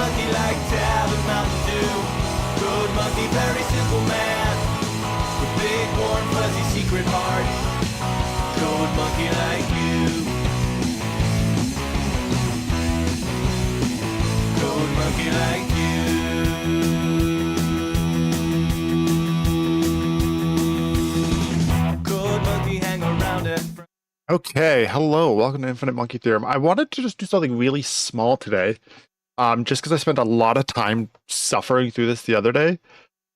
monkey like Tab and Mountain Dew. Code monkey, very simple man, with big warm fuzzy secret heart. Code monkey like you. Code monkey like you. Code monkey hang around it. Okay, hello, welcome to Infinite Monkey Theorem. I wanted to just do something really small today, just because I spent a lot of time suffering through this the other day,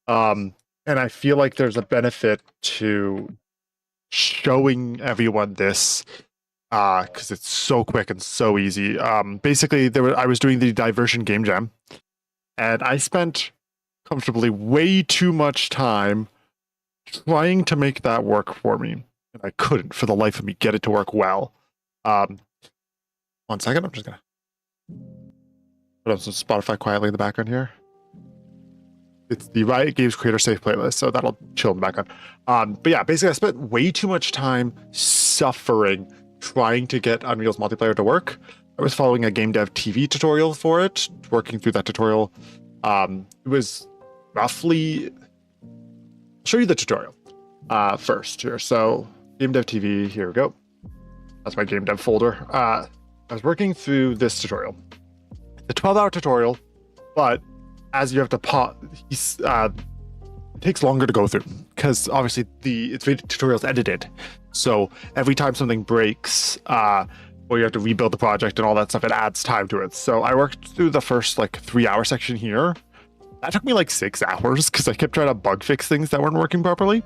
and I feel like there's a benefit to showing everyone this, because it's so quick and so easy. Basically, I was doing the diversion game jam, and I spent comfortably way too much time trying to make that work for me. And I couldn't, for the life of me, get it to work well. 1 second, I'm just gonna put on some Spotify quietly in the background here. It's the Riot Games Creator Safe playlist, so that'll chill in the background. But yeah, basically I spent way too much time suffering trying to get Unreal's multiplayer to work. I was following a game dev TV tutorial for it, working through that tutorial. It was roughly... I'll show you the tutorial first here. So Game Dev TV, here we go. That's my Game Dev folder. I was working through this tutorial. The 12-hour tutorial, but as you have to pause, it takes longer to go through because obviously the tutorial's edited. So every time something breaks, or you have to rebuild the project and all that stuff, it adds time to it. So I worked through the first 3-hour section here. That took me 6 hours because I kept trying to bug fix things that weren't working properly.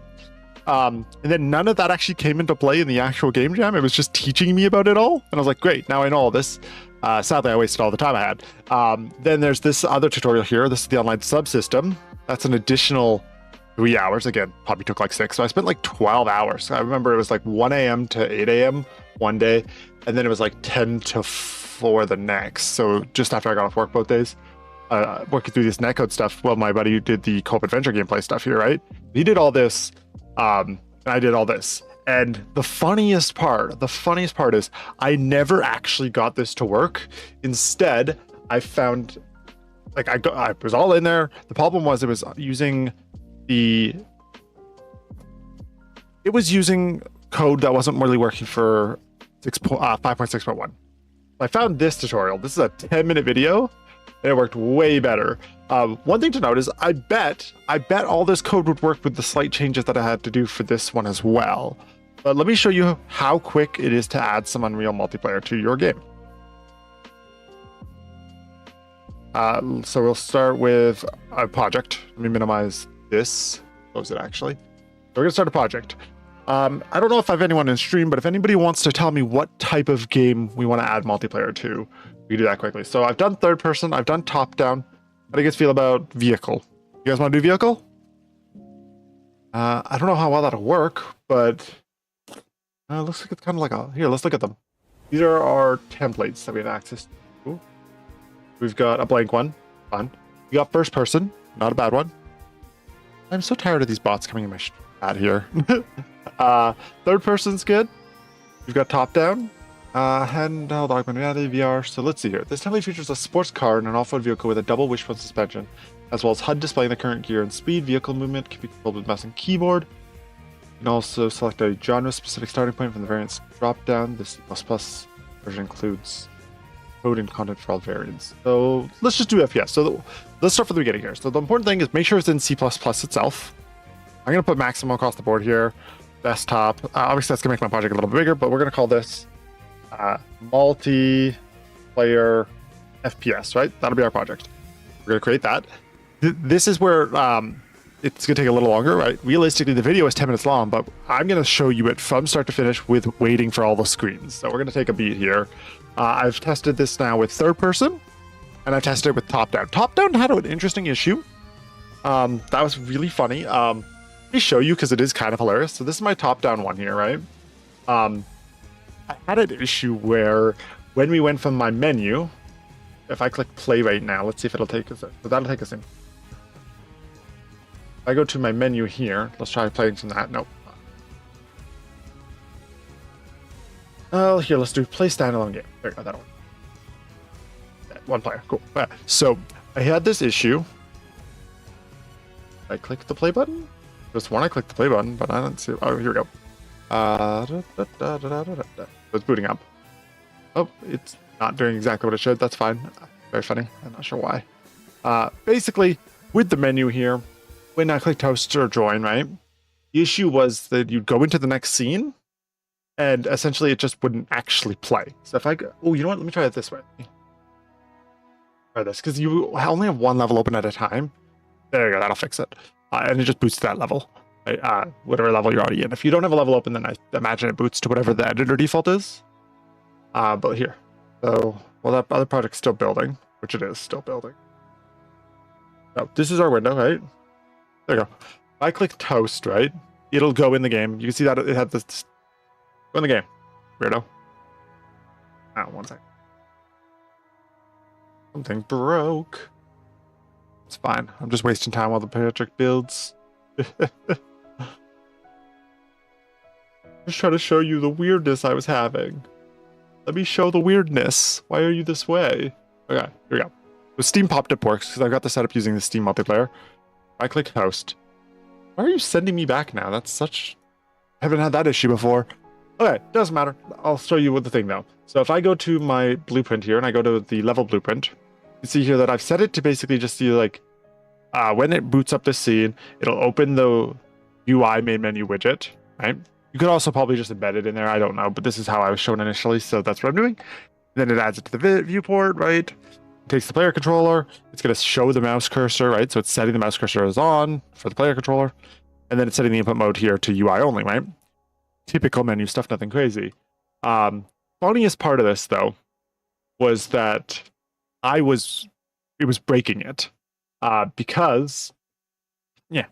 And then none of that actually came into play in the actual game jam. It was just teaching me about it all. And I was like, great, now I know all this. Sadly, I wasted all the time I had. Then there's this other tutorial here. This is the OnlineSubsystem. That's an additional 3 hours. Again, probably took 6. So I spent 12 hours. I remember it was 1 a.m. to 8 a.m. one day. And then it was 10 to 4 the next. So just after I got off work both days. Working through this netcode stuff. Well, my buddy did the co-op adventure gameplay stuff here, right? He did all this. And I did all this. And the funniest part is I never actually got this to work. Instead, I found I was all in there. The problem was it was using code that wasn't really working for 5.6.1. I found this tutorial. This is a 10-minute video. And it worked way better. One thing to note is I bet all this code would work with the slight changes that I had to do for this one as well. But let me show you how quick it is to add some Unreal multiplayer to your game. So we'll start with a project. Let me minimize this. Close it actually. So we're gonna start a project. I don't know if I have anyone in stream, but if anybody wants to tell me what type of game we want to add multiplayer to, we can do that quickly. So I've done third person, I've done top down. How do you guys feel about vehicle? You guys want to do vehicle? I don't know how well that'll work, but looks like it's kind of here, let's look at them. These are our templates that we have access to. We've got a blank one, fun. We got first person, not a bad one. I'm so tired of these bots coming in my chat here. Third person's good. We've got top down. Handheld augmented reality, VR. So let's see here. This template features a sports car and an off-road vehicle with a double wishbone suspension, as well as HUD displaying the current gear and speed. Vehicle movement can be controlled with mouse and keyboard. You can also select a genre-specific starting point from the variants drop-down. The C++ version includes code and content for all variants. So let's just do FPS. So let's start from the beginning here. So the important thing is make sure it's in C++ itself. I'm going to put maximum across the board here. Desktop. Obviously, that's going to make my project a little bit bigger, but we're going to call this multiplayer FPS, right? That'll be our project. We're going to create that. This is where it's going to take a little longer, right? Realistically, the video is 10 minutes long, but I'm going to show you it from start to finish with waiting for all the screens. So we're going to take a beat here. I've tested this now with third person, and I've tested it with top down. Top down had an interesting issue. That was really funny. Let me show you because it is kind of hilarious. So this is my top down one here, right? I had an issue where when we went from my menu, if I click play right now, let's see if it'll take us in. So that'll take us in. If I go to my menu here, let's try playing from that. Nope. Oh, here, let's do play standalone game. There you go, that'll work. one player. Cool. So I had this issue. I clicked the play button. Just when I clicked the play button, but I don't see. Oh, here we go. It's booting up. Oh, it's not doing exactly what it should. That's fine. Very funny. I'm not sure why. Basically, with the menu here, when I clicked host or join, right? The issue was that you'd go into the next scene, and essentially it just wouldn't actually play. So if I go, oh, you know what? Let me try it this way. Try this, because you only have one level open at a time. There you go. That'll fix it. And it just boots to that level, right? Whatever level you're already in. If you don't have a level open, then I imagine it boots to whatever the editor default is. But here. So, well, that other project's still building, which it is still building. So this is our window, right? There you go. If I click toast, right, it'll go in the game. You can see that it had this. Go in the game. Weirdo. Oh, one second. Something broke. It's fine. I'm just wasting time while the project builds. Just trying to show you the weirdness I was having. Let me show the weirdness. Why are you this way? Okay, here we go. So Steam popped up works because I've got the setup using the Steam multiplayer. I click host. Why are you sending me back now? That's such... I haven't had that issue before. Okay, doesn't matter. I'll show you what the thing though. So if I go to my blueprint here and I go to the level blueprint, you see here that I've set it to basically just see like when it boots up this scene, it'll open the UI main menu widget, right? You could also probably just embed it in there. I don't know, but this is how I was shown initially, so that's what I'm doing. Then it adds it to the viewport, right? It takes the player controller. It's going to show the mouse cursor, right? So it's setting the mouse cursor as on for the player controller. And then it's setting the input mode here to UI only, right? Typical menu stuff, nothing crazy. Funniest part of this, though, was that it was breaking it. Because, yeah.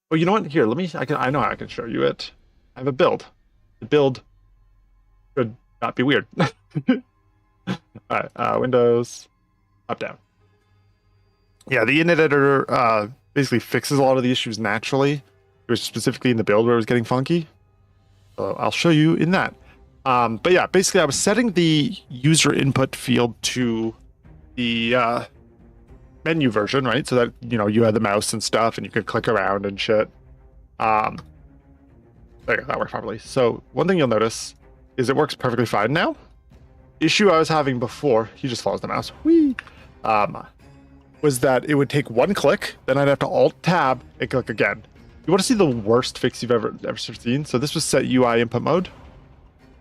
Well, you know what? Here, I know how I can show you it. I have a build. The build should not be weird. All right, Windows, up, down. Yeah, the init editor basically fixes a lot of the issues naturally. It was specifically in the build where it was getting funky. So I'll show you in that. But yeah, basically I was setting the user input field to the menu version, right? So that, you know, you had the mouse and stuff and you could click around and shit. There you go, that worked properly. So one thing you'll notice is it works perfectly fine now. Issue I was having before, he just follows the mouse, whee, was that it would take one click, then I'd have to alt tab and click again. You want to see the worst fix you've ever seen? So this was set UI input mode.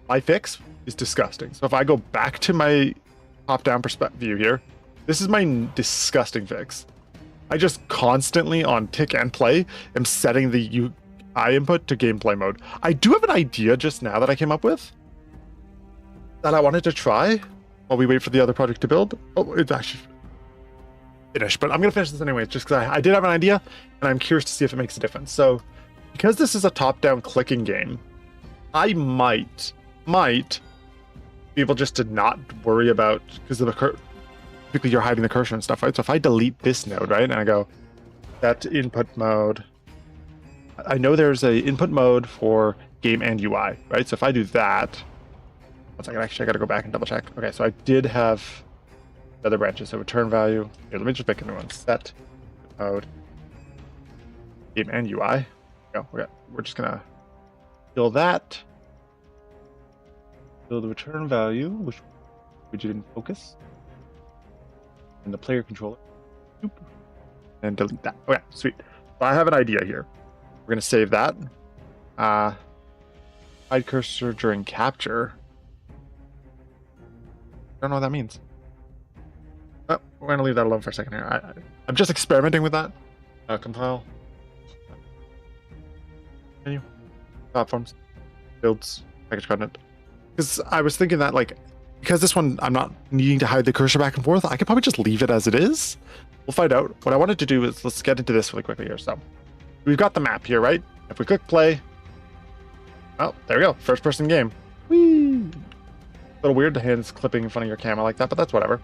My fix is disgusting. So if I go back to my top-down perspective view here, this is my disgusting fix. I just constantly on tick and play am setting the UI input to gameplay mode. I do have an idea just now that I came up with that I wanted to try while we wait for the other project to build. Oh, it's actually finished, but I'm going to finish this anyway, just because I did have an idea and I'm curious to see if it makes a difference. So because this is a top-down clicking game, I might be able just to not worry about, because of the typically you're hiding the cursor and stuff, right? So if I delete this node, right, and I go that input mode, I know there's a input mode for game and UI, right? So if I do that, one second, actually I gotta go back and double check. Okay, so I did have the other branches. So return value. Here, let me just make a new one. Set mode game and UI. Go. We're just gonna fill that. Fill the return value, which we didn't focus. And the player controller. And delete that. Okay, sweet. So I have an idea here. We're going to save that. Hide cursor during capture. I don't know what that means. Oh, we're going to leave that alone for a second here. I'm just experimenting with that. Compile. Menu. Platforms. Builds. Package content. Because I was thinking that, like, because this one I'm not needing to hide the cursor back and forth, I could probably just leave it as it is. We'll find out. What I wanted to do is, let's get into this really quickly here. So we've got the map here, right? If we click play, oh, there we go. First person game. Whee! A little weird, the hands clipping in front of your camera like that, but that's whatever.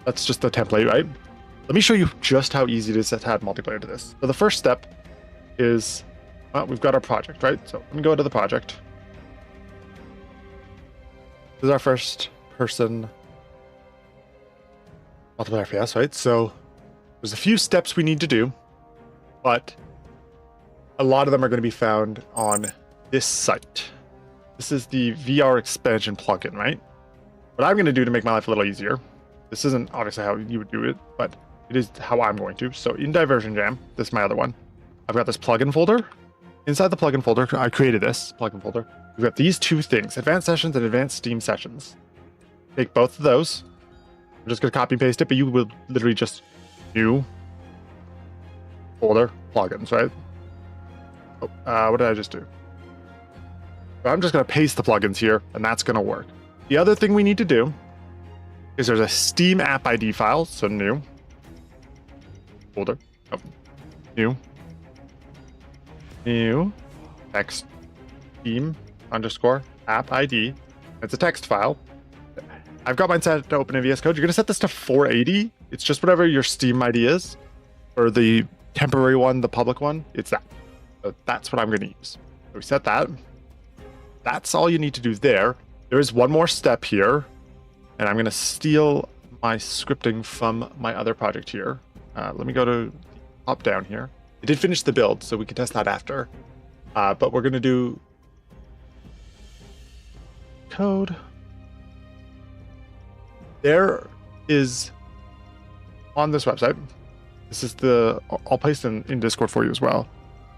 That's just the template, right? Let me show you just how easy it is to add multiplayer to this. So the first step is, well, we've got our project, right? So let me go to the project. This is our first person multiple FPS, right? So there's a few steps we need to do, but a lot of them are going to be found on this site. This is the VR expansion plugin, right? What I'm going to do to make my life a little easier, this isn't obviously how you would do it, but it is how I'm going to. So in Diversion Jam, this is my other one. I've got this plugin folder. Inside the plugin folder, I created this plugin folder. We've got these two things, Advanced Sessions and Advanced Steam Sessions. Take both of those. I'm just going to copy and paste it, but you will literally just new folder plugins, right? Oh, what did I just do? So I'm just going to paste the plugins here, and that's going to work. The other thing we need to do is there's a SteamAppId file, so new folder, new text Steam_app_ID. It's a text file. I've got mine set to open in VS Code. You're going to set this to 480. It's just whatever your Steam ID is. For the temporary one, the public one, it's that. So that's what I'm going to use. So we set that. That's all you need to do there. There is one more step here, and I'm going to steal my scripting from my other project here. Let me go to top down here. I did finish the build, so we can test that after. But we're going to do code. There is on this website. This is I'll paste in Discord for you as well.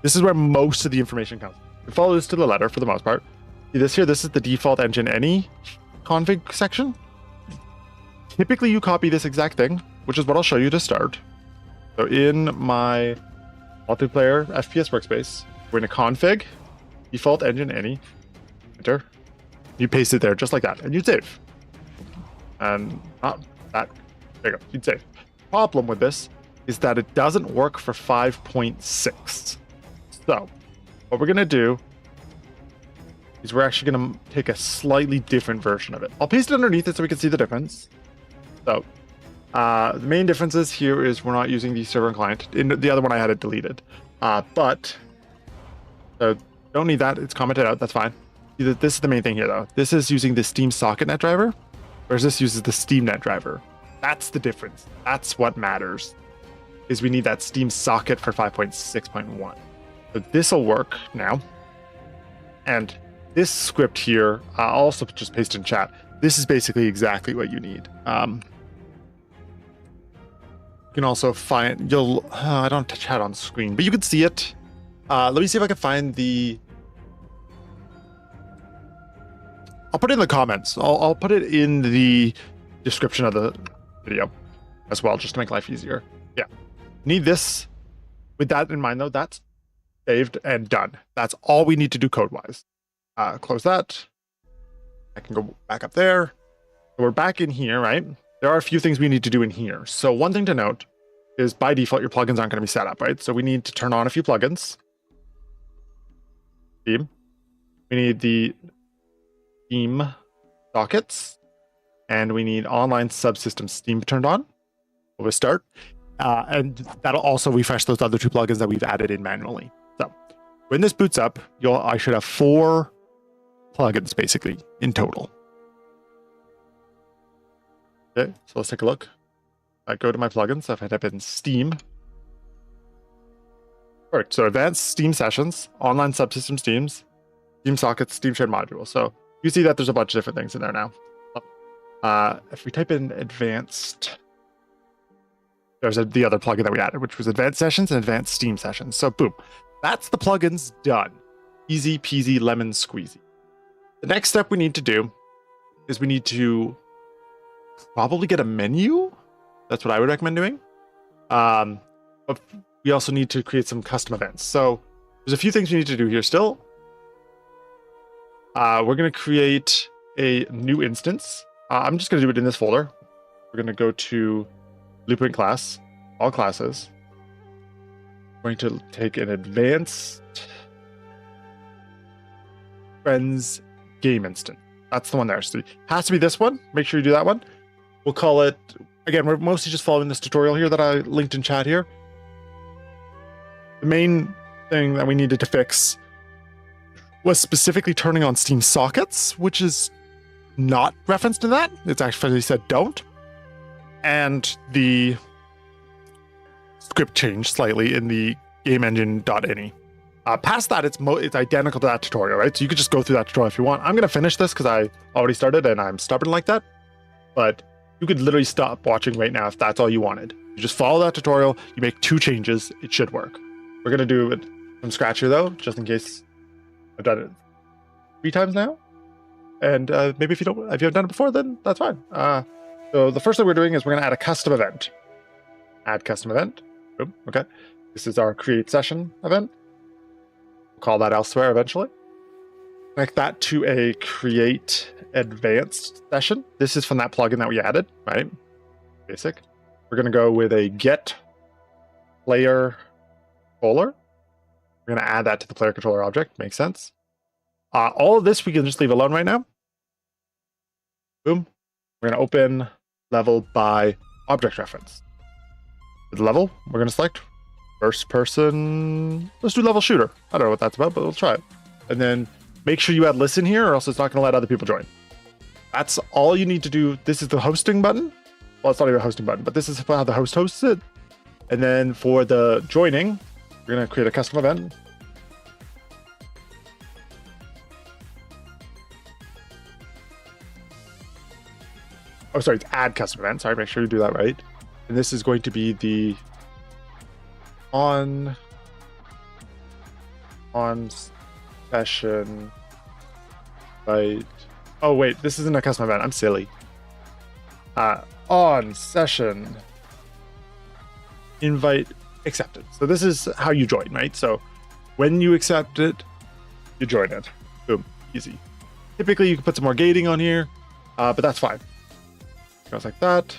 This is where most of the information comes. You follow this to the letter for the most part. See this here? This is the default engine any config section. Typically, you copy this exact thing, which is what I'll show you to start. So in my multiplayer FPS workspace, we're going to config default engine any, enter. You paste it there just like that, and you'd save. And not that. There you go. You'd save. Problem with this is that it doesn't work for 5.6. So what we're going to do is we're actually going to take a slightly different version of it. I'll paste it underneath it so we can see the difference. So the main differences here is we're not using the server and client. In the other one, I had it deleted. But don't need that. It's commented out. That's fine. This is the main thing here, though. This is using the SteamSocketsNetDriver, whereas this uses the SteamNetDriver. That's the difference. That's what matters, is we need that Steam socket for 5.6.1. So this will work now. And this script here, I'll also just paste in chat. This is basically exactly what you need. You can also find, I don't have chat on screen, but you can see it. Let me see if I can find I'll put it in the comments. I'll put it in the description of the video as well, just to make life easier. Yeah. Need this. With that in mind, though, that's saved and done. That's all we need to do code-wise. Close that. I can go back up there. So we're back in here, right? There are a few things we need to do in here. So one thing to note is by default, your plugins aren't going to be set up, right? So we need to turn on a few plugins. Steam. We need the Steam sockets, and we need OnlineSubsystemSteam turned on. We'll start. And that'll also refresh those other two plugins that we've added in manually. So when this boots up, I should have 4 plugins basically in total. Okay, so let's take a look. I go to my plugins. I've typed in Steam. All right, so Advanced Steam Sessions, OnlineSubsystemSteams, SteamSockets, Steam Shared Module. So you see that there's a bunch of different things in there now. If we type in Advanced, there's the other plugin that we added, which was Advanced Sessions and Advanced Steam Sessions. So boom, that's the plugins done. Easy peasy lemon squeezy. The next step we need to do is we need to probably get a menu. That's what I would recommend doing. But we also need to create some custom events. So there's a few things we need to do here still. We're going to create a new instance. I'm just going to do it in this folder. We're going to go to Blueprint class, all classes. We're going to take an advanced friends game instance. That's the one there. So it has to be this one. Make sure you do that one. We'll call it, again, we're mostly just following this tutorial here that I linked in chat here. The main thing that we needed to fix was specifically turning on Steam sockets, which is not referenced in that. It's actually said don't. and the script changed slightly in the GameEngine.ini. Past that, it's identical to that tutorial, right? So you could just go through that tutorial if you want. I'm going to finish this because I already started and I'm stubborn like that. But you could literally stop watching right now if that's all you wanted. You just follow that tutorial, you make 2 changes, it should work. We're going to do it from scratch here though, just in case I've done it 3 times now. And maybe if you haven't done it before, then that's fine. So the first thing we're doing is we're going to add a custom event. Add custom event. Boom. Okay. This is our create session event. We'll call that elsewhere eventually. Connect that to a create advanced session. This is from that plugin that we added, right? Basic. We're going to go with a get player controller. We're going to add that to the player controller object. Makes sense. All of this we can just leave alone right now. Boom. We're going to open level by object reference. With level, we're going to select first person. Let's do level shooter. I don't know what that's about, but we'll try it. And then make sure you add listen here or else it's not going to let other people join. That's all you need to do. This is the hosting button. Well, it's not even a hosting button, but this is how the host hosts it. And then for the joining, we're going to create a custom event. Oh, sorry, it's add custom event. Sorry, make sure you do that right. And this is going to be the on session invite. Oh wait, this isn't a custom event. I'm silly. On session invite accepted. So this is how you join, right? So when you accept it, you join it. Boom, easy. Typically, you can put some more gating on here, but that's fine. Goes like that.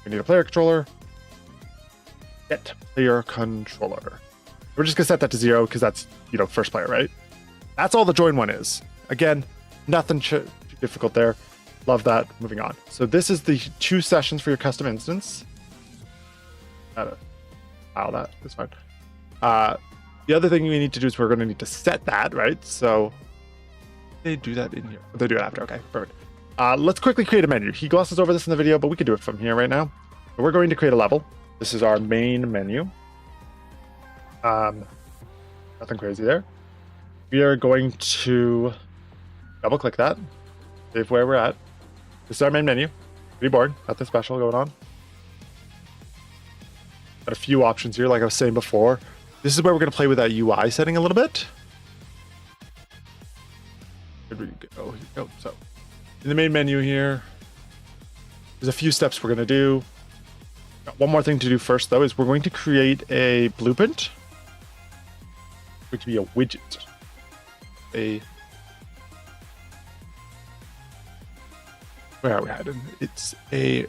We need a player controller. Get player controller. We're just gonna set that to 0 because that's, first player, right? That's all the join one is. Again, nothing too difficult there. Love that. Moving on. So this is the 2 sessions for your custom instance. File that. That's fine. The other thing we need to do is we're going to need to set that, right? So they do that in here. They do it after. Okay, perfect. Let's quickly create a menu. He glosses over this in the video, but we can do it from here right now. So we're going to create a level. This is our main menu. Nothing crazy there. We are going to double click that. Save where we're at. This is our main menu. Pretty boring. Nothing special going on. Got a few options here, like I was saying before. This is where we're going to play with that UI setting a little bit. Here we go. Here we go. So in the main menu here, there's a few steps we're going to do. Got one more thing to do first, though, is we're going to create a blueprint. It's going to be a widget. Where are we at? It's a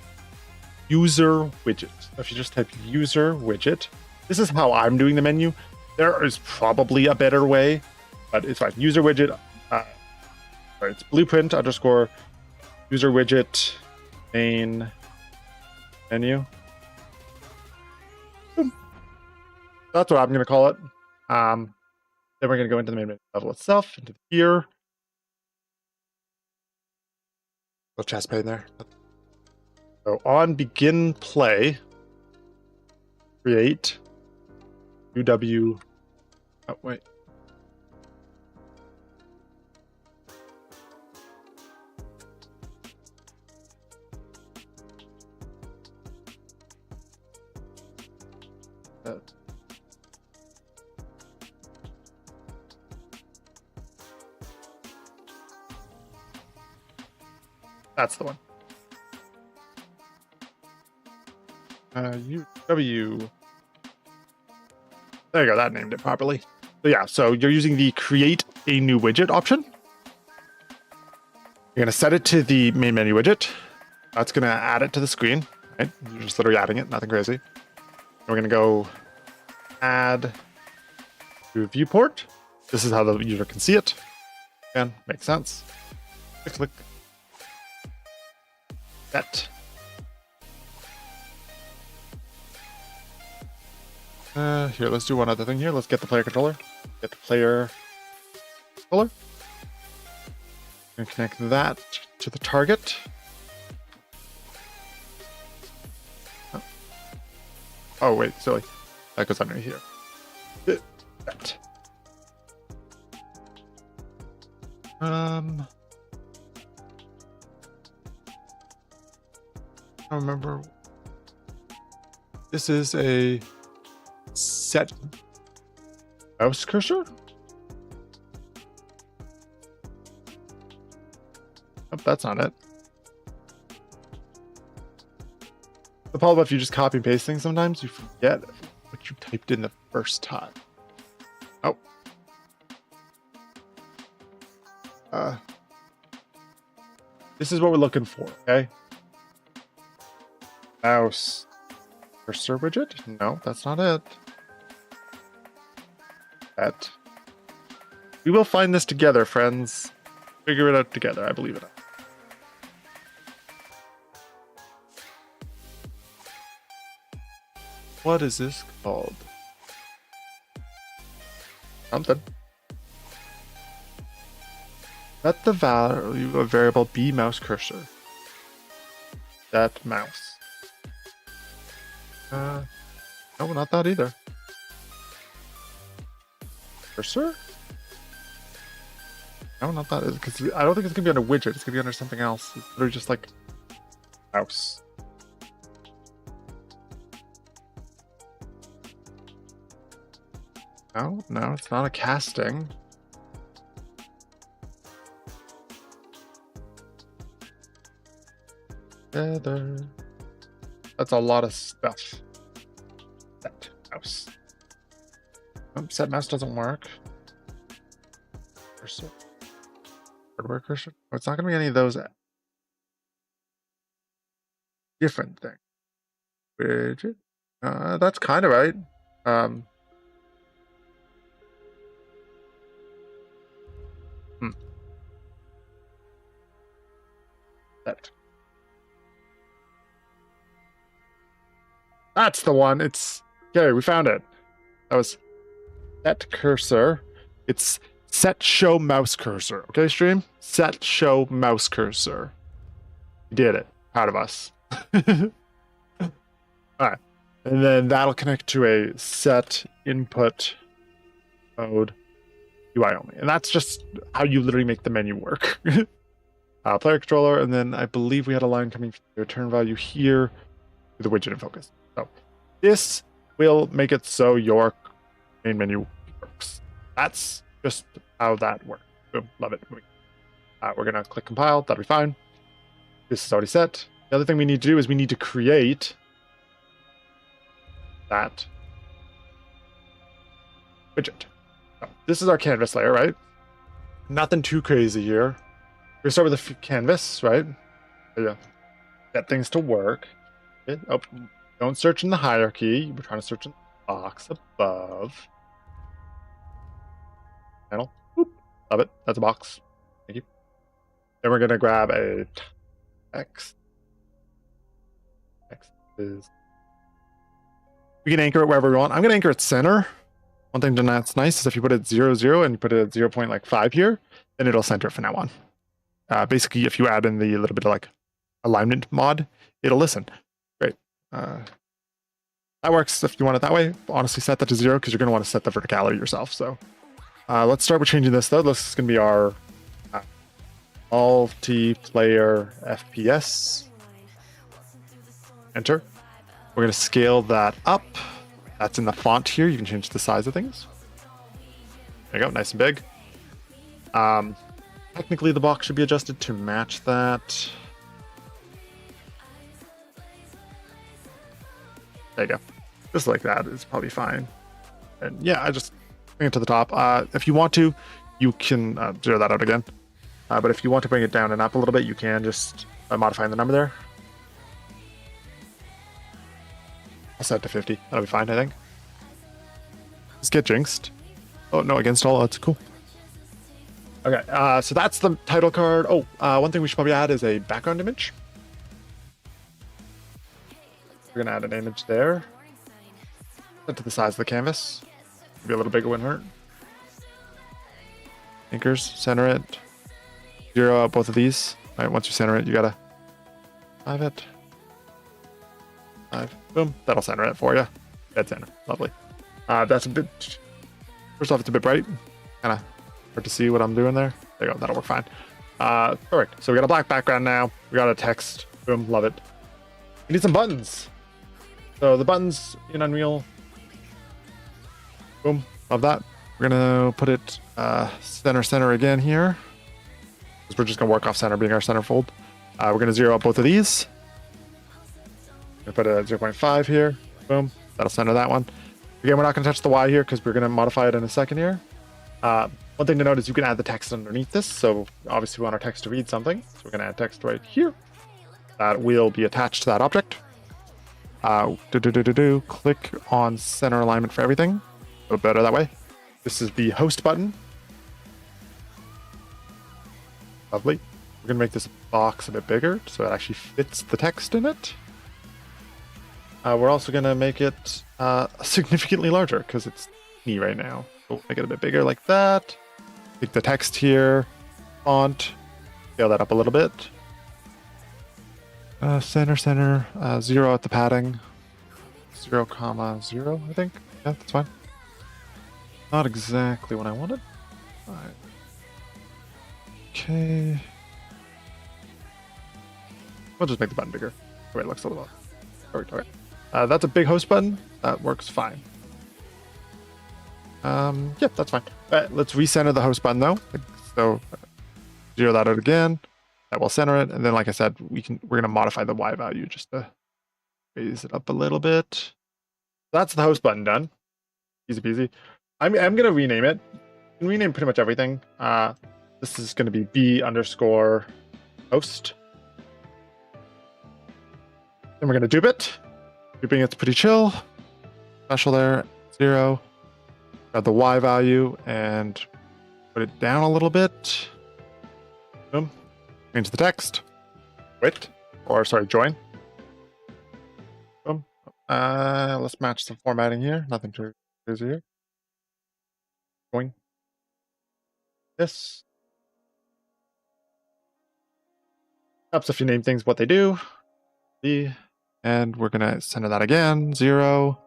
user widget. If you just type user widget, this is how I'm doing the menu. There is probably a better way, but it's fine. User widget. It's blueprint underscore user widget main menu. That's what I'm going to call it. Then we're going to go into the main menu level itself, into here. Little chest pane there. So on begin play, create UW. Oh, wait. That's the one. UW. There you go. That named it properly. So yeah, so you're using the create a new widget option. You're going to set it to the main menu widget. That's going to add it to the screen. Right? You're just literally adding it. Nothing crazy. And we're going to go add to viewport. This is how the user can see it. Again, makes sense. Click. Set. Here, let's do one other thing here. Let's get the player controller. Get the player controller. And connect that to the target. Oh wait, silly. That goes under here. That. I don't remember. This is a set mouse cursor. Oh, that's not it. The problem if you just copy and paste things, sometimes you forget what you typed in the first time. Oh. This is what we're looking for, okay? Mouse cursor widget? No, that's not it. That. We will find this together, friends. Figure it out together, I believe it. What is this called? Something. Set the value of variable b mouse cursor. That mouse. No, not that either. Cursor? No, not that. Because I don't think it's gonna be under widget. It's gonna be under something else. It's literally just like mouse. No, it's not a casting. Feather. That's a lot of stuff. Set mouse. Oh, set mouse doesn't work. Cursor. Hardware cursor. Oh, it's not going to be any of those. Different thing. Widget. That's kind of right. That. That's the one. It's okay. We found it. That was set cursor. It's set show mouse cursor. Okay, stream. Set show mouse cursor. We did it. Proud of us. All right, and then that'll connect to a set input mode UI only, and that's just how you literally make the menu work. Player controller, and then I believe we had a line coming from the return value here to the widget in focus. So this will make it so your main menu works. That's just how that works. Boom, love it. We're gonna click compile. That'll be fine. This is already set. The other thing we need to do is we need to create that widget. So this is our canvas layer, right? Nothing too crazy here. We start with a canvas, right? Yeah. Get things to work. Okay. Oh, don't search in the hierarchy. We're trying to search in the box above. Panel. Boop. Love it. That's a box. Thank you. Then we're going to grab a text. Text is. We can anchor it wherever we want. I'm going to anchor it center. One thing that's nice is if you put it 0, 0 and you put it at 0.5 here, then it'll center it from now on. Basically, if you add in the little bit of like alignment mod, it'll listen. Great. That works if you want it that way. Honestly, set that to 0 because you're going to want to set the verticality yourself. So let's start with changing this though. This is going to be our multiplayer FPS. Enter. We're going to scale that up. That's in the font here. You can change the size of things. There you go. Nice and big. Technically, the box should be adjusted to match that. There you go. Just like that is probably fine. And yeah, I just bring it to the top. If you want to, you can zero that out again. But if you want to bring it down and up a little bit, you can just modify the number there. I'll set it to 50. That'll be fine, I think. Let's get jinxed. Oh, no, against all odds. Cool. Okay, so that's the title card. Oh, one thing we should probably add is a background image. We're gonna add an image there. Set to the size of the canvas. Maybe a little bigger wouldn't hurt. Anchors, center it. Zero out both of these. All right, once you center it, you gotta 5 it. 5. Boom. That'll center it for you. Dead center. Lovely. That's a bit... First off, it's a bit bright. Kind of hard to see what I'm doing there. There you go. That'll work fine. Perfect. So we got a black background now. We got a text. Boom. Love it. We need some buttons. So the buttons in Unreal. Boom. Love that. We're going to put it center again here. Because we're just going to work off center being our centerfold. We're going to zero out both of these. We're going to put a 0.5 here. Boom. That'll center that one. Again, we're not going to touch the Y here because we're going to modify it in a second here. One thing to note is you can add the text underneath this. So obviously we want our text to read something. So we're going to add text right here. That will be attached to that object. Click on center alignment for everything. A little better that way. This is the host button. Lovely. We're going to make this box a bit bigger so it actually fits the text in it. We're also going to make it significantly larger because it's teeny right now. So we'll make it a bit bigger like that. Take the text here, font, scale that up a little bit. Center, 0 at the padding. 0, 0, I think. Yeah, that's fine. Not exactly what I wanted. All right. Okay. We'll just make the button bigger. The way it looks a little. Perfect. Okay. That's a big host button. That works fine. Yep, that's fine. Let's recenter the host button though. So zero that out again. That will center it, and then, like I said, we're gonna modify the Y value just to raise it up a little bit. That's the host button done. Easy peasy. I'm gonna rename it. You can rename pretty much everything. This is gonna be b_host. Then we're gonna dupe it. Duping it's pretty chill. Special there, 0. Got the Y value and put it down a little bit. Boom. Change the text. Join. Boom. Let's match some formatting here. Nothing too crazy here. Join. This. Helps if you name things what they do. And we're gonna center that again. 0.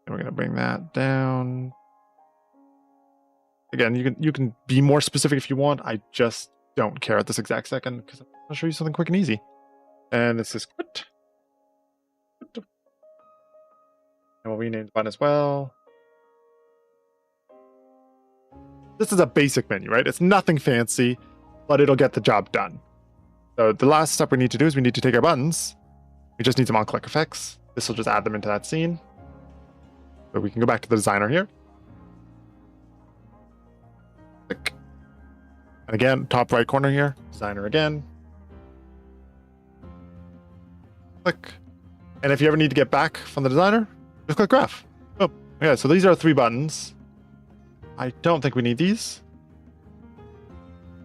And we're gonna bring that down. Again, you can be more specific if you want. I just don't care at this exact second because I'm gonna show you something quick and easy. And this is quit. And we'll rename the button as well. This is a basic menu, right? It's nothing fancy, but it'll get the job done. So the last step we need to do is we need to take our buttons. We just need some on-click effects. This will just add them into that scene. So we can go back to the designer here. Click. And again, top right corner here, designer again. Click. And if you ever need to get back from the designer, just click graph. Oh, yeah, so these are 3 buttons. I don't think we need these.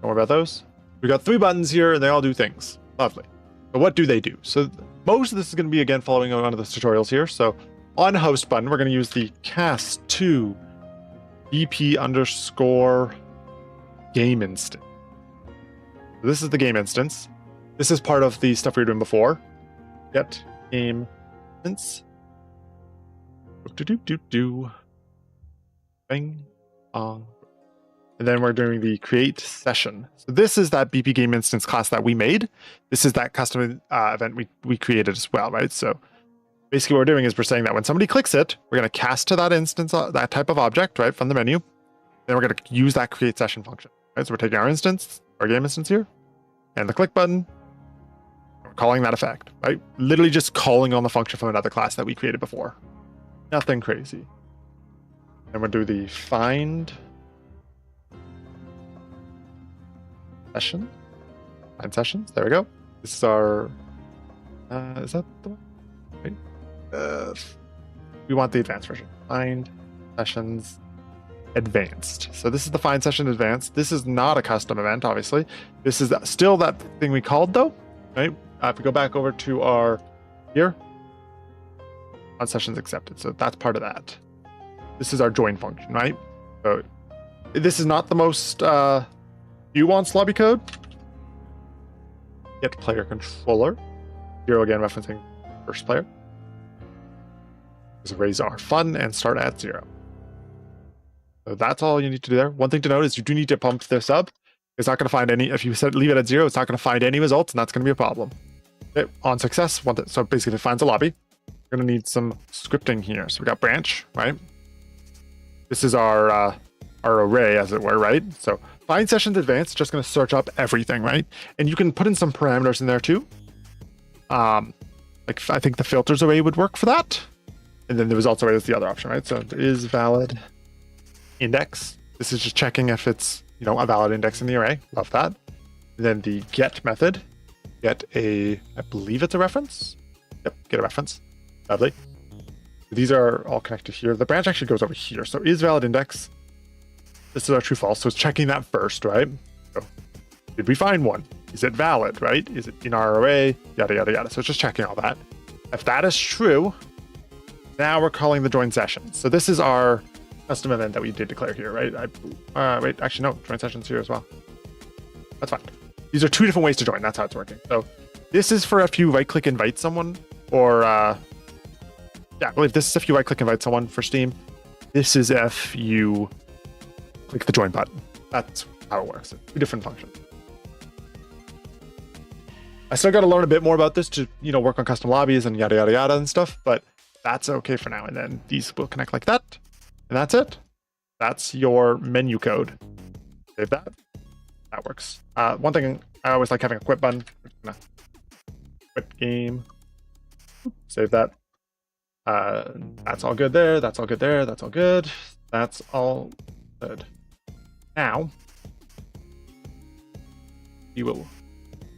Don't worry about those. We got 3 buttons here and they all do things. Lovely. But what do they do? So most of this is going to be, again, following on one of the tutorials here. So on host button, we're going to use the cast2 BP_game instance. So this is the game instance. This is part of the stuff we were doing before. Get game instance. Bang. And then we're doing the create session. So this is that BP game instance class that we made. This is that custom event we created as well, right? So basically what we're doing is we're saying that when somebody clicks it, we're going to cast to that instance, that type of object, right, from the menu. Then we're going to use that create session function, right? So we're taking our instance, our game instance here, and the click button. We're calling that effect, right? Literally just calling on the function from another class that we created before. Nothing crazy. And we'll do the find session. Find sessions. There we go. This is our. Is that the one? Right. We want the advanced version. Find sessions advanced. So this is the find session advanced. This is not a custom event, obviously. This is still that thing we called though, right? If we go back over to our here, on sessions accepted. So that's part of that. This is our join function, right? So this is not the most nuanced lobby code. Get player controller. 0 again referencing first player. because arrays are fun and start at 0. So that's all you need to do there. One thing to note is you do need to pump this up. It's not going to find any, if you leave it at 0, it's not going to find any results, and that's going to be a problem. Okay, on success, so basically it finds a lobby. We're going to need some scripting here. So we got branch, right? This is our array, as it were, right? So find sessions advanced, just going to search up everything, right? And you can put in some parameters in there too. Like I think the filters array would work for that. And then the results array is the other option, right? So it is valid index. This is just checking if it's, you know, a valid index in the array. Love that. And then the get method, get a, I believe it's a reference. Yep, get a reference. Lovely. These are all connected here. The branch actually goes over here. So is valid index. This is our true false. So it's checking that first, right? So did we find one? Is it valid, right? Is it in our array? Yada, yada, yada. So it's just checking all that. If that is true, now we're calling the join session. So this is our custom event that we did declare here, right? Wait, actually, no, join session's here as well. That's fine. These are two different ways to join. That's how it's working. So this is for if you right-click invite someone, or yeah, I believe this is if you right-click invite someone for Steam. This is if you click the join button. That's how it works. Two different functions. I still got to learn a bit more about this to, you know, work on custom lobbies and yada, yada, yada and stuff, but that's okay for now. And then these will connect like that. And that's it. That's your menu code. Save that. That works. One thing, I always like having a quit button. Quit game. Save that. That's all good there. That's all good there. That's all good. That's all good. Now, we will.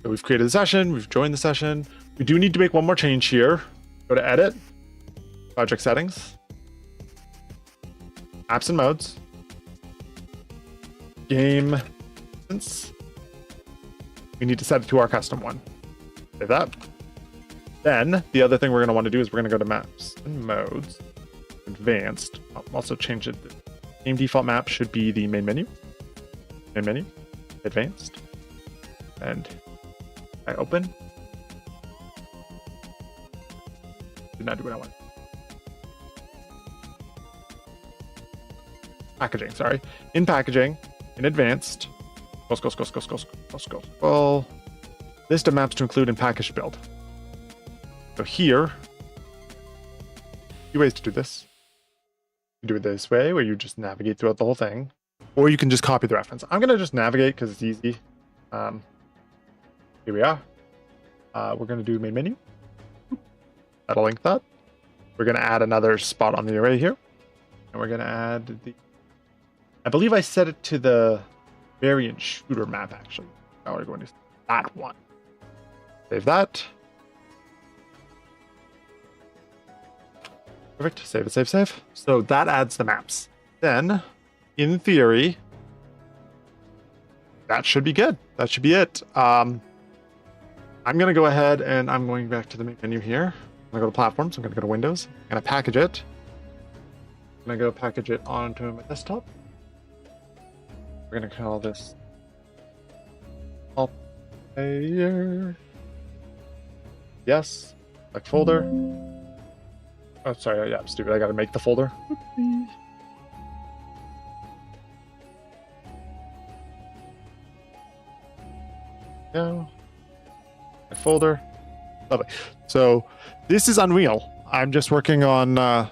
So we've created the session. We've joined the session. We do need to make one more change here. Go to edit, project settings, apps and modes, game instance. We need to set it to our custom one. Save that. Then the other thing we're going to want to do is we're going to go to maps and modes, advanced. I'll also change it. Game default map should be the main menu, advanced, and I open. Did not do what I want. Packaging, sorry. In packaging, in advanced, scroll. List of maps to include in package build. So here, two ways to do this. You do it this way, where you just navigate throughout the whole thing, or you can just copy the reference. I'm gonna just navigate because it's easy. Here we are. We're gonna do main menu. That'll link that. We're gonna add another spot on the array here, and we're gonna add the. I believe I set it to the variant shooter map actually. Now we're going to that one. Save that. Perfect. Save it, save. So that adds the maps. Then, in theory, that should be good. That should be it. I'm going to go ahead and I'm going back to the main menu here. I'm going to go to platforms. I'm going to go to Windows. I'm going to package it. I'm going to go package it onto my desktop. We're going to call this all player. Yes. Like folder. Oh, sorry. Yeah, I'm stupid. I got to make the folder. No. My folder. Lovely. So this is Unreal. I'm just working on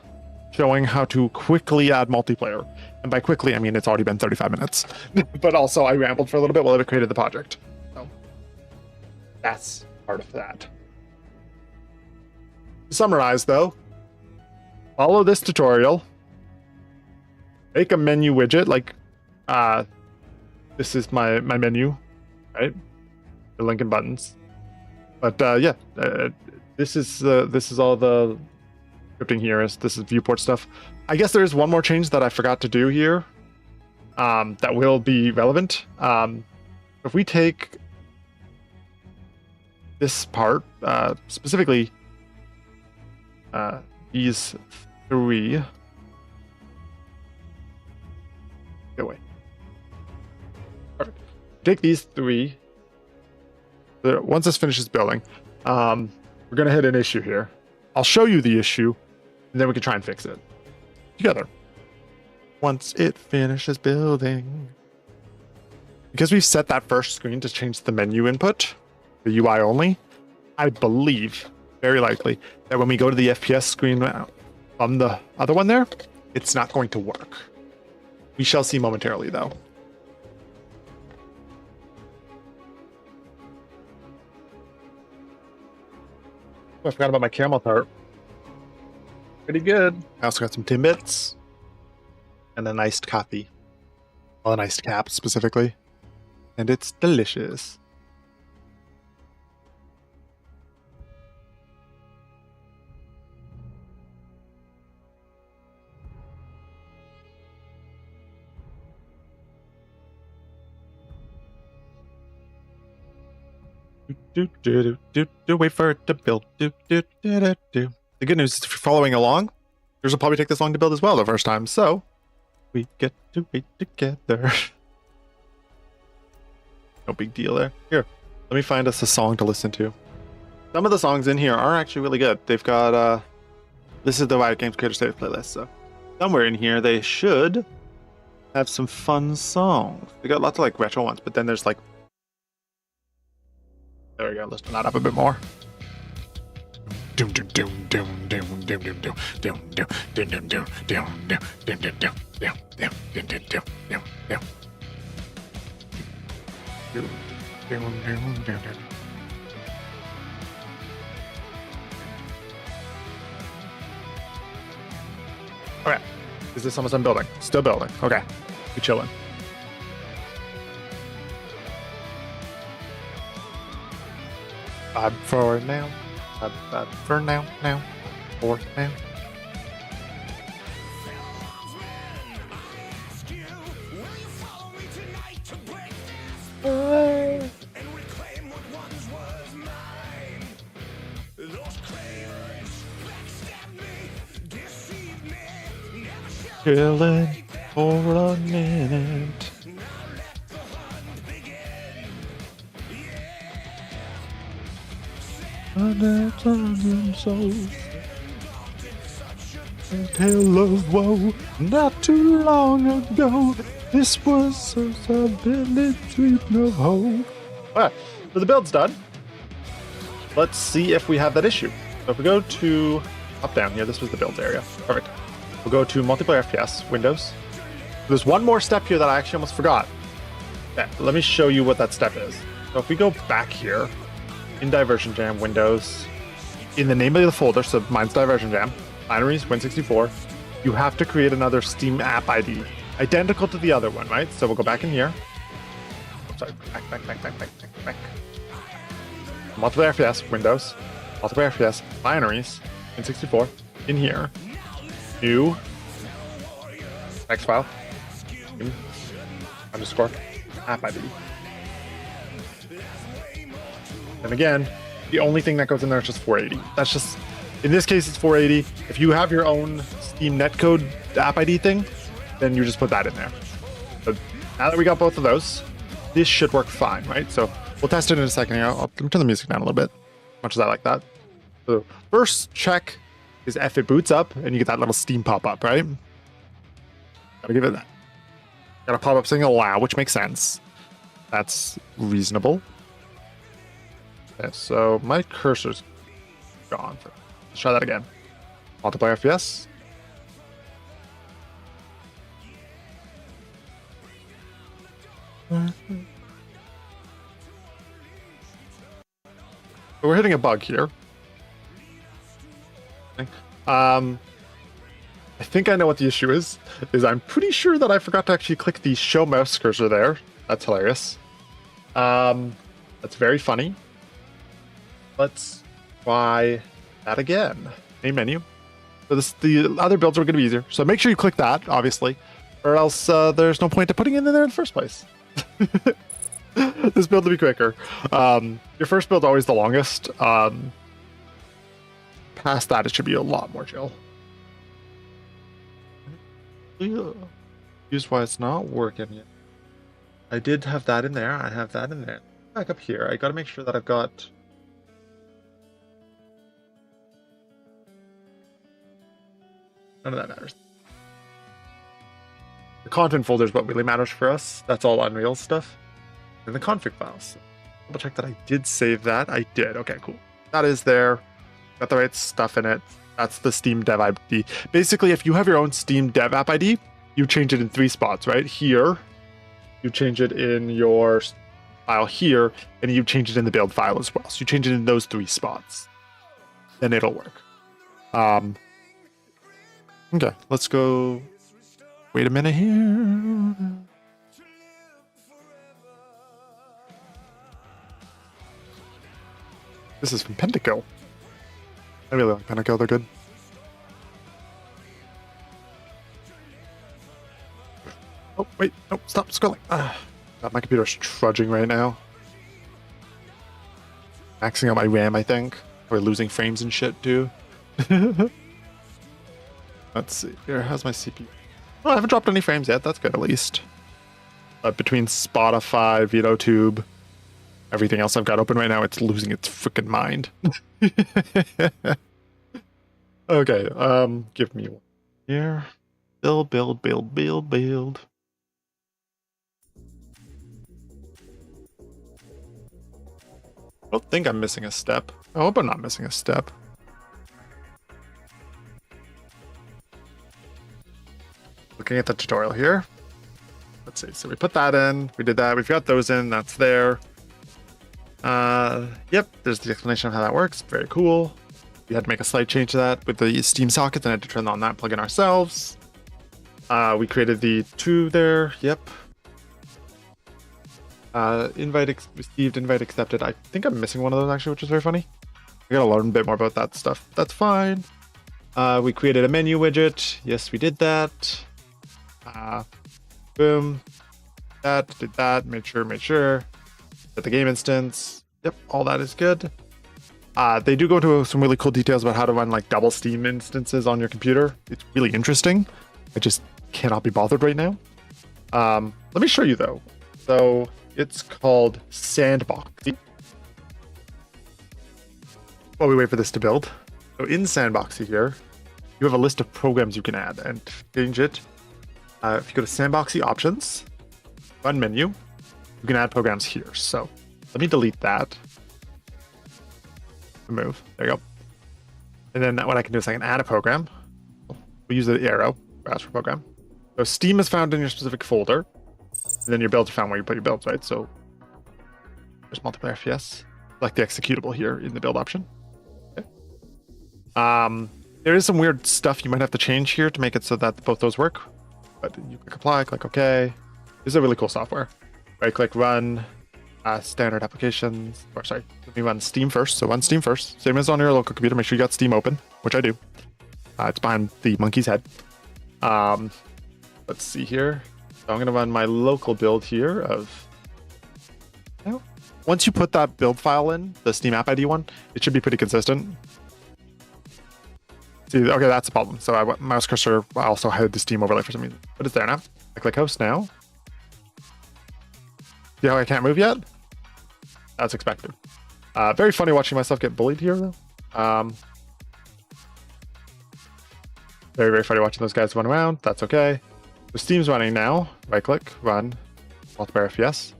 showing how to quickly add multiplayer. And by quickly, I mean it's already been 35 minutes. But also I rambled for a little bit while I created the project. So that's part of that. To summarize though, follow this tutorial. Make a menu widget like this is my menu, right? The link and buttons. But yeah, this is all the scripting here. This is viewport stuff. I guess there is one more change that I forgot to do here that will be relevant. If we take this part, specifically these three, go away. Perfect. Take these three. Once this finishes building, we're going to hit an issue here. I'll show you the issue, And then we can try and fix it together. Once it finishes building. Because we've set that first screen to change the menu input, the UI only, I believe, very likely, that when we go to the FPS screen from the other one there, it's not going to work. We shall see momentarily, though. Oh, I forgot about my camel tart. Pretty good. I also got some Timbits and an iced coffee. Well, an iced cap specifically. And it's delicious. Wait for it to build. The good news is if you're following along, yours will probably take this long to build as well the first time, so we get to wait together. No big deal there. Here, let me find us a song to listen to. Some of the songs in here are actually really good. They've got, this is the Riot Games Creator Save playlist, so somewhere in here they should have some fun songs. They got lots of like retro ones, but then there's like, there we go, let's turn that up a bit more. Okay, is this almost done building? Still building. Okay, we chilling. For now. For now. For now. Chilling for a minute. Tale of woe, not too long ago. This was a village dream of hope. Alright, so the build's done. Let's see if we have that issue. So if we go to up down here, this was the build area. Perfect. We'll go to multiplayer FPS, Windows. There's one more step here that I actually almost forgot. Okay, let me show you what that step is. So if we go back here, in Diversion Jam, Windows, in the name of the folder, so mine's Diversion Jam, Binaries, Win64, you have to create another SteamAppId, identical to the other one, right? So we'll go back in here. Oh, sorry, back. Multiplayer FPS, Windows, Multiplayer FPS, Binaries, Win64, in here. New text file underscore appid. And again, the only thing that goes in there is just 480. That's just, in this case, it's 480. If you have your own Steam netcode appid thing, then you just put that in there. So now that we got both of those, this should work fine, right? So we'll test it in a second here. I'll turn the music down a little bit, as much as I like that. So first check is if it boots up and you get that little Steam pop-up, right? Gotta give it that. Got a pop-up saying allow, which makes sense. That's reasonable. Okay, so my cursor's gone. Let's try that again. Multiplayer FPS. So we're hitting a bug here. I think I know what the issue is I'm pretty sure that I forgot to actually click the show mouse cursor there. That's hilarious. That's very funny. Let's try that again. Main menu. So the other builds are going to be easier. So make sure you click that, obviously, or else there's no point to putting it in there in the first place. This build will be quicker. Your first build's always the longest. Past that, it should be a lot more chill. Here's why it's not working yet. I did have that in there. I have that in there. Back up here. I got to make sure that I've got. None of that matters. The content folder is what really matters for us. That's all Unreal stuff. And the config files. Double check that I did save that. I did. Okay, cool. That is there. Got the right stuff in it. That's the SteamDevAppId. Basically, if you have your own SteamDevAppId, you change it in 3 spots, right? Here, you change it in your file here, and you change it in the build file as well. So you change it in those 3 spots. Then it'll work. Okay, let's go. Wait a minute here. This is from Pentakill. I really like Pentakill, they're good. Oh, wait, no, stop scrolling. God, my computer's trudging right now. Maxing out my RAM, I think. We're losing frames and shit, too. Let's see here, how's my CPU? Oh, I haven't dropped any frames yet, that's good at least. But between Spotify, VideoTube, everything else I've got open right now, it's losing its freaking mind. Okay, give me one here. Build. I don't think I'm missing a step. I hope I'm not missing a step. Looking at the tutorial here. Let's see, so we put that in, we did that, we've got those in, that's there. Yep, there's the explanation of how that works, very cool. We had to make a slight change to that with the Steam sockets and had to turn on that plugin ourselves. We created the 2 there, yep. Invite received, invite accepted. I think I'm missing one of those actually, which is very funny. I gotta learn a bit more about that stuff. That's fine. We created a menu widget. Yes, we did that. Boom. Did that. Made sure. Set the game instance. Yep, all that is good. They do go into some really cool details about how to run like double Steam instances on your computer. It's really interesting. I just cannot be bothered right now. Let me show you though. So it's called Sandbox. While we wait for this to build. So in Sandboxy here, you have a list of programs you can add and change it. If you go to Sandboxy options, run menu, you can add programs here. So let me delete that. Remove. There you go. And then what I can do is I can add a program. We'll use the arrow, browse for program. So Steam is found in your specific folder. And then your builds are found where you put your builds, right? So there's multiplayer FPS. Select the executable here in the build option. Okay. There is some weird stuff you might have to change here to make it so that both those work. But you click apply, click OK. This is a really cool software. Right click run standard applications. Or sorry, let me run Steam first. So run Steam first. Same as on your local computer. Make sure you got Steam open, which I do. It's behind the monkey's head. Let's see here. So I'm going to run my local build here of... Once you put that build file in, the Steam app ID one, it should be pretty consistent. See, okay, that's the problem. So I mouse cursor also had the Steam overlay for some reason. But it's there now. I click host now. See how I can't move yet? That's expected. Very funny watching myself get bullied here, though. Very, very funny watching those guys run around. That's okay. So Steam's running now. Right click, run, multiplayer FPS.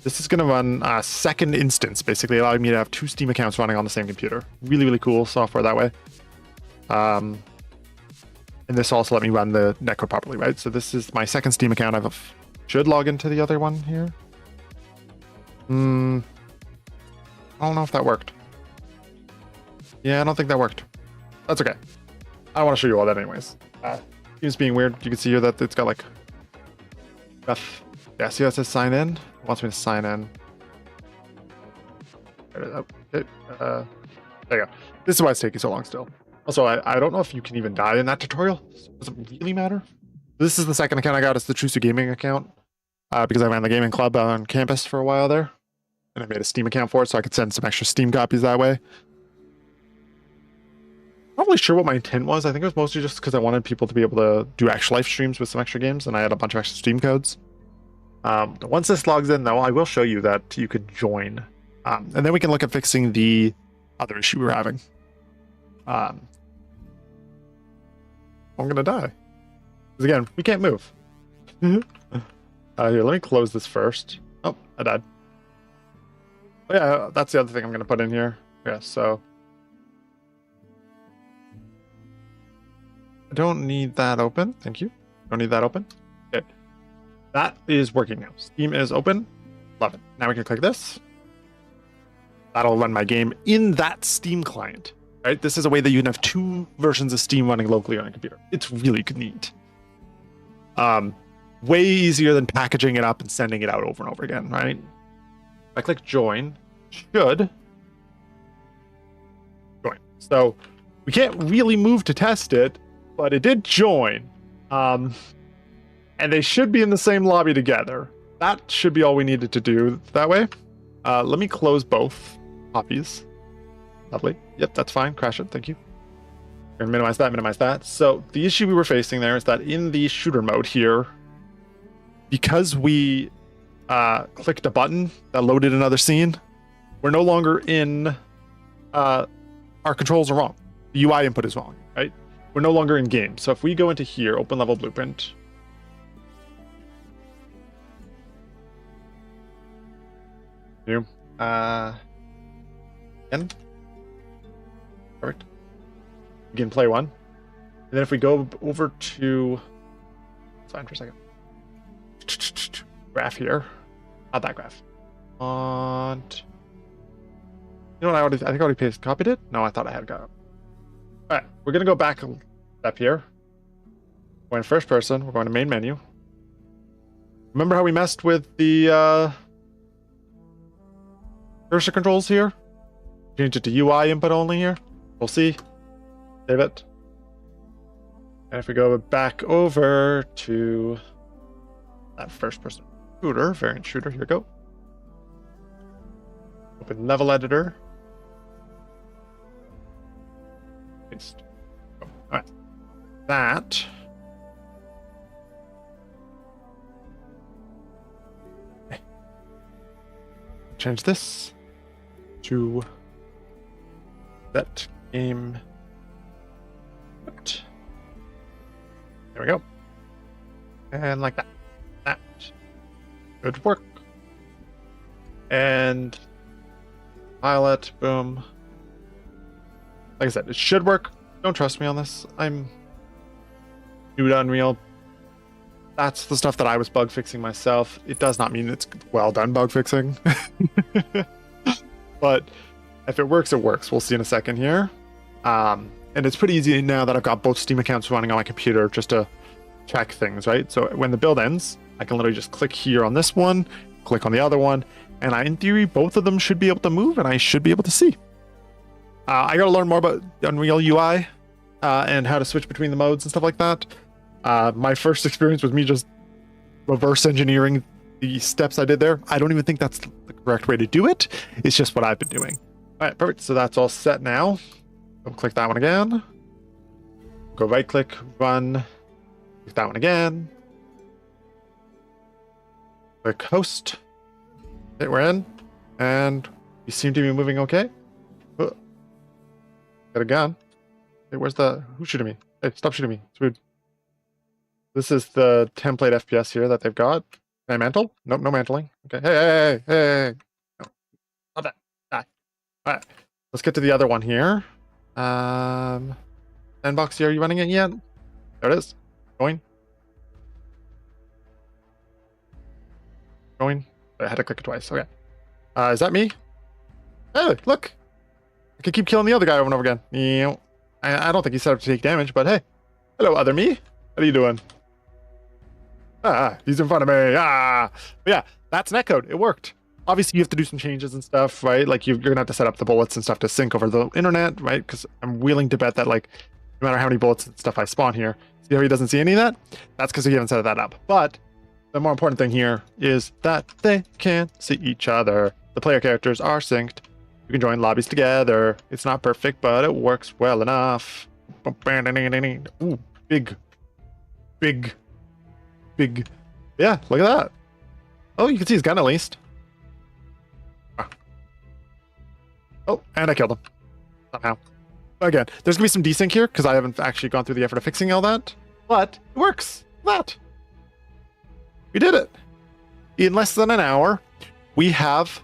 This is going to run a second instance, basically allowing me to have 2 Steam accounts running on the same computer. Really, really cool software that way. And this also let me run the netcode properly, right? So this is my second Steam account. I should log into the other one here. I don't know if that worked. Yeah, I don't think that worked. That's okay. I don't want to show you all that anyways. Seems being weird. You can see here that it's got like stuff. Yeah, see how it says sign in? It wants me to sign in. Okay, there you go. This is why it's taking so long still. Also, I don't know if you can even die in that tutorial. Does it really matter? This is the second account I got. It's the True Gaming account. Because I ran the gaming club on campus for a while there. And I made a Steam account for it so I could send some extra Steam copies that way. Not really sure what my intent was. I think it was mostly just because I wanted people to be able to do actual live streams with some extra games, and I had a bunch of extra Steam codes. Once this logs in, though, I will show you that you could join. And then we can look at fixing the other issue we were having. I'm gonna die. Because again, we can't move. Here, let me close this first. Oh, I died. Oh yeah, that's the other thing I'm gonna put in here. Yeah, so I don't need that open. Thank you. Don't need that open. Okay. That is working now. Steam is open. Love it. Now we can click this. That'll run my game in that Steam client. Right? This is a way that you can have two versions of Steam running locally on a computer. It's really neat. Way easier than packaging it up and sending it out over and over again, right? If I click join, should join. So we can't really move to test it, but it did join. And they should be in the same lobby together. That should be all we needed to do that way. Let me close both copies. Lovely. Yep, that's fine. Crash it. Thank you. We're gonna minimize that. So the issue we were facing there is that in the shooter mode here, because we clicked a button that loaded another scene, we're no longer in, our controls are wrong. The UI input is wrong, right? We're no longer in game. So if we go into here, open level blueprint. New. Again. Perfect. Begin play one. And then if we go over to, it's fine for a second. Graph here. Not that graph. And you know what? I think I already copied it. No, I thought I had got it. All right, we're gonna go back a step here. We're in first person. We're going to main menu. Remember how we messed with the cursor controls here? Change it to UI input only here. We'll see. Save it. And if we go back over to that first person shooter, variant shooter, here we go. Open level editor. Paste. Oh, all right. That. Okay. Change this to that game. There we go. And like that. That should work. And pilot, boom. Like I said, it should work. Don't trust me on this. I'm new to Unreal. That's the stuff that I was bug fixing myself. It does not mean it's well done bug fixing. But if it works, it works. We'll see in a second here. And it's pretty easy now that I've got both Steam accounts running on my computer just to check things, right? So when the build ends, I can literally just click here on this one, click on the other one, and in theory, both of them should be able to move and I should be able to see. I got to learn more about Unreal UI and how to switch between the modes and stuff like that. My first experience was me just reverse engineering the steps I did there. I don't even think that's the correct way to do it. It's just what I've been doing. All right, perfect. So that's all set now. Go click that one again. Go right click, run. Click that one again. Click host. Okay, we're in. And we seem to be moving okay. Oh. Got a gun. Hey, where's the... Who's shooting me? Hey, stop shooting me. It's rude. This is the template FPS here that they've got. Can I mantle? Nope, no mantling. Okay. Hey. No. Not that. Die. All right. Let's get to the other one here. Sandbox here, are you running it yet? There it is. Going. I had to click it twice. Okay. Is that me? Hey, look. I can keep killing the other guy over and over again. I don't think he's set up to take damage, but hey. Hello, other me. What are you doing? He's in front of me. But yeah, that's netcode. It worked. Obviously, you have to do some changes and stuff, right? Like you're gonna have to set up the bullets and stuff to sync over the internet, right? Because I'm willing to bet that like no matter how many bullets and stuff I spawn here, see how he doesn't see any of that? That's because he haven't set that up. But the more important thing here is that they can see each other. The player characters are synced. You can join lobbies together. It's not perfect, but it works well enough. Ooh, big. Yeah, look at that. Oh, you can see his gun at least. Oh, and I killed him. Somehow. again, there's gonna be some desync here because I haven't actually gone through the effort of fixing all that, but it works. That we did it in less than an hour. We have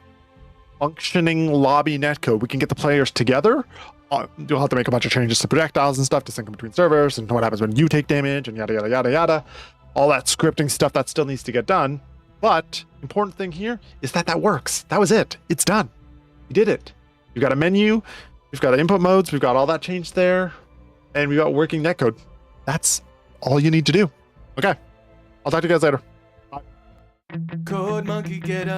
functioning lobby netcode. We can get the players together. You'll have to make a bunch of changes to projectiles and stuff to sync them between servers, and what happens when you take damage, and yada yada yada yada. All that scripting stuff that still needs to get done. But important thing here is that that works. That was it. It's done. We did it. We've got a menu. We've got input modes. We've got all that changed there, and we've got working netcode. That's all you need to do. Okay. I'll talk to you guys later. Code Monkey, get up.